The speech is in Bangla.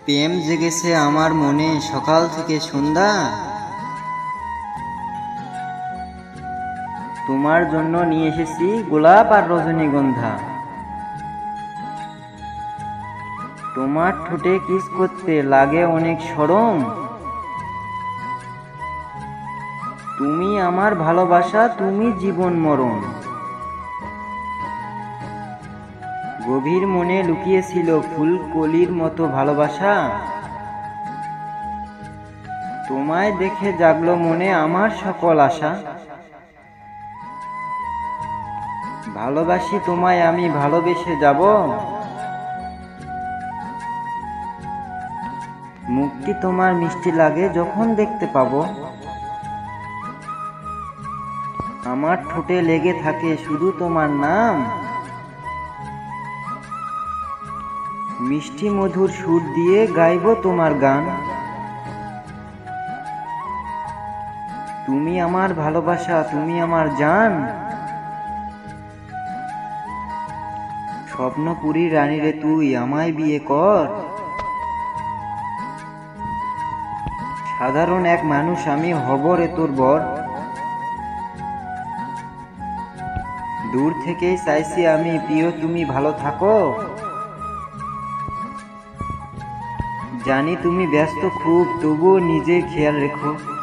প্রেম জেগেছে আমার মনে সকাল থেকে সন্ধ্যা। তোমার জন্য নিয়ে এসেছি গোলাপ আর রজনীগন্ধা। তোমার ঠোঁটে কিস করতে লাগে অনেক শরম। তুমি আমার ভালোবাসা, তুমি জীবন মরণ। গভীর মনে লুকিয়েছিল ফুলকলির মতো ভালোবাসা। তোমায় দেখে জাগলো মনে আমার সকল আশা। ভালোবাসি তোমায় আমি, ভালোবেসে যাব। মুখটি তোমার মিষ্টি লাগে যখন দেখতে পাবো। আমার ঠোঁটে লেগে থাকে শুধু তোমার নাম। মিষ্টি মধুর সুর দিয়ে গাইবো তোমার গান। তুমি আমার ভালোবাসা, তুমি আমার জান। স্বপ্নপুরীর রানী রে তুই, আমায় বিয়ে কর। সাধারণ এক মানুষ আমি, হব রে তোর বর। দূর থেকেই চাইছি আমি, প্রিয় তুমি ভালো থাকো। জানি তুমি ব্যস্ত খুব, তবুও নিজের খেয়াল রেখো।